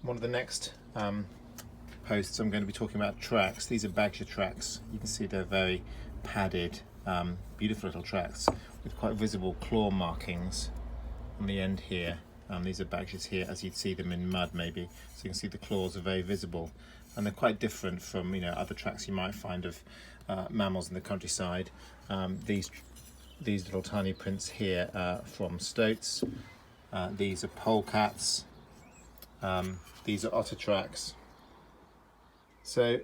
One of the next posts I'm going to be talking about tracks. These are Bagshire tracks. You can see they're very padded, beautiful little tracks with quite visible claw markings on the end here. These are Bagshires here as you'd see them in mud maybe. So you can see the claws are very visible, and they're quite different from other tracks you might find of mammals in the countryside. These little tiny prints here are from stoats. These are polecats. These are otter tracks. So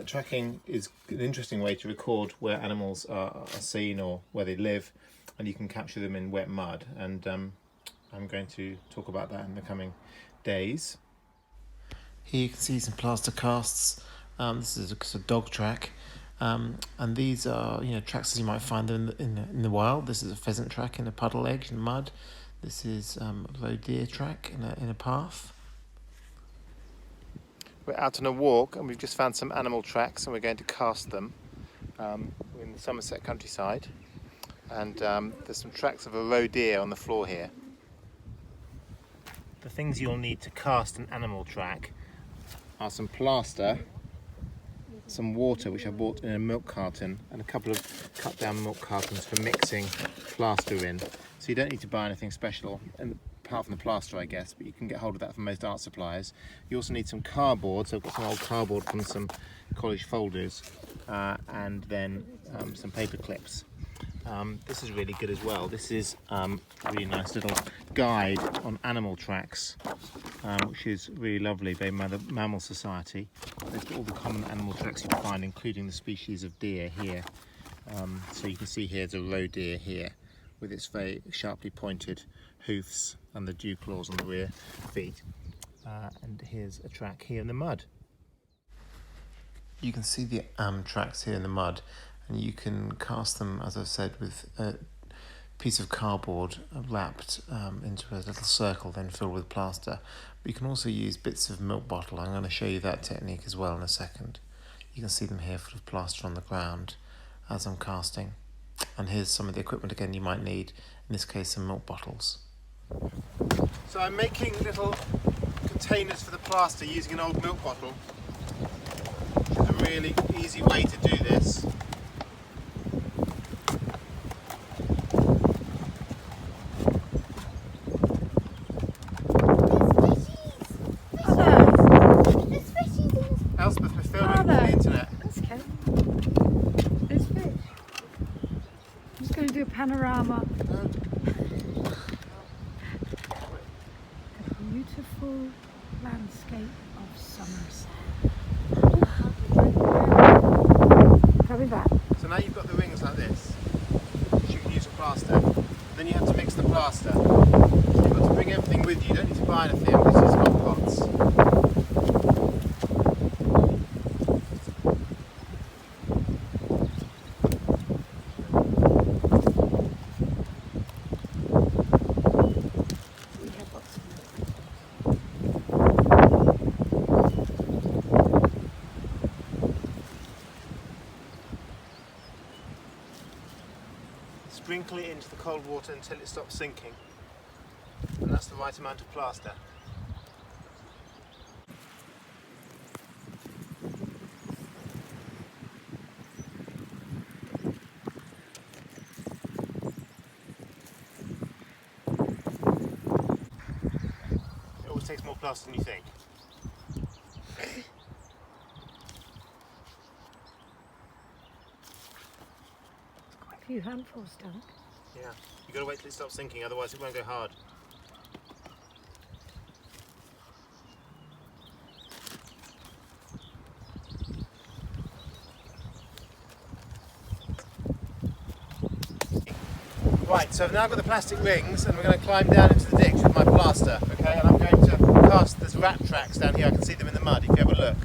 tracking is an interesting way to record where animals are seen or where they live, and you can capture them in wet mud, and I'm going to talk about that in the coming days. Here you can see some plaster casts. This is a dog track, and these are tracks as you might find them in the wild. This is a pheasant track in a puddle edge in mud. This is a roe deer track in a path. We're out on a walk and we've just found some animal tracks and we're going to cast them. We're in the Somerset countryside, and there's some tracks of a roe deer on the floor here. The things you'll need to cast an animal track are some plaster, some water which I bought in a milk carton, and a couple of cut down milk cartons for mixing plaster in. So you don't need to buy anything special, apart from the plaster I guess, but you can get hold of that from most art suppliers. You also need some cardboard, so I've got some old cardboard from some college folders, and then some paper clips. This is really good as well. This is a really nice little guide on animal tracks, which is really lovely by the Mammal Society. They've got all the common animal tracks you can find, including the species of deer here. So you can see here's a roe deer here with its very sharply pointed hoofs and the dew claws on the rear feet. And here's a track here in the mud. You can see the tracks here in the mud, and you can cast them, as I've said, with a piece of cardboard wrapped into a little circle, then filled with plaster. But you can also use bits of milk bottle. I'm going to show you that technique as well in a second. You can see them here full of plaster on the ground as I'm casting. And here's some of the equipment again you might need, in this case some milk bottles. So I'm making little containers for the plaster using an old milk bottle, which is a really easy way to do this. Elspeth, we're filming for the internet. That's okay. There's fish. I'm just going to do a panorama. A beautiful landscape of Somerset. Coming back. So now you've got the rings like this, which you can use for plaster. Then you have to mix the plaster. So you've got to bring everything with you. You don't need to buy anything. This is hot pots. Sprinkle it into the cold water until it stops sinking, and that's the right amount of plaster. It always takes more plaster than you think. A few handfuls done. Yeah, you've got to wait till it stops sinking, otherwise it won't go hard. Right, so I've now got the plastic rings and we're going to climb down into the ditch with my plaster, okay? And I'm going to cast, there's rat tracks down here, I can see them in the mud if you have a look.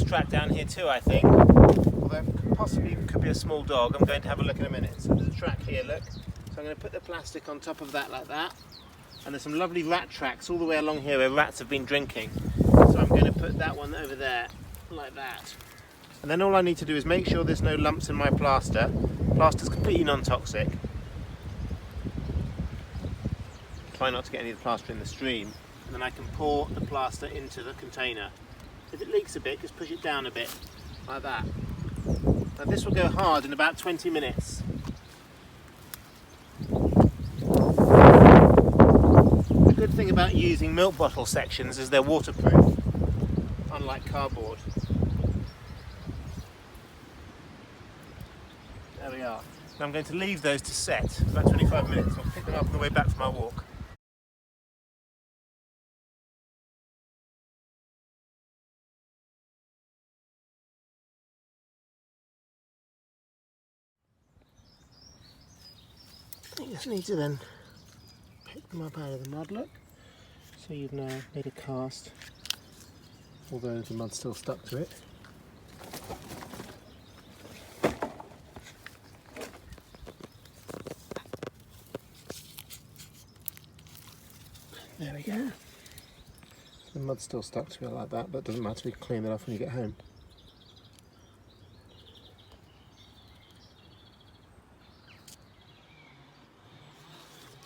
Track down here too, I think, although possibly could be a small dog. I'm going to have a look in a minute. So there's a track here, look. So I'm going to put the plastic on top of that like that, and there's some lovely rat tracks all the way along here where rats have been drinking. So I'm going to put that one over there like that. And then all I need to do is make sure there's no lumps in my plaster. Plaster's completely non-toxic. Try not to get any of the plaster in the stream. And then I can pour the plaster into the container. If it leaks a bit, just push it down a bit, like that. Now this will go hard in about 20 minutes. The good thing about using milk bottle sections is they're waterproof, unlike cardboard. There we are. Now I'm going to leave those to set, about 25 minutes. I'll pick them up on the way back from my walk. You just need to then pick them up out of the mud, look. So you've now made a cast, although the mud's still stuck to it. There we go. The mud's still stuck to it like that, but it doesn't matter, we can clean it off when you get home.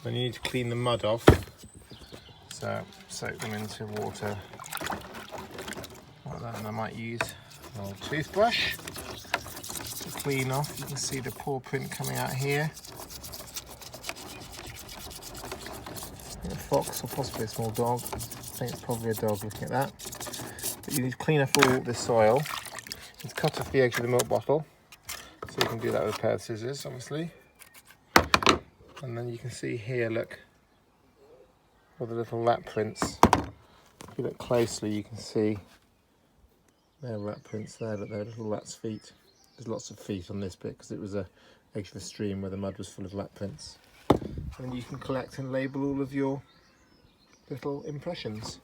Then you need to clean the mud off, so soak them into water like that, and I might use an old toothbrush to clean off. You can see the paw print coming out here. A fox or possibly a small dog. I think it's probably a dog looking at that. But you need to clean off all this soil. Let's cut off the edge of the milk bottle, so you can do that with a pair of scissors, obviously. And then you can see here, look, all the little rat prints. If you look closely, you can see there are rat prints there, look, they're little rat's feet. There's lots of feet on this bit because it was a edge of a stream where the mud was full of rat prints. And you can collect and label all of your little impressions.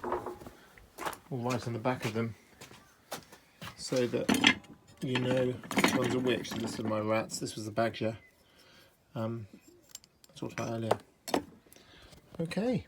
All right on the back of them, so that you know which ones are which. So this is my rats, this was the badger. I talked about earlier. Okay.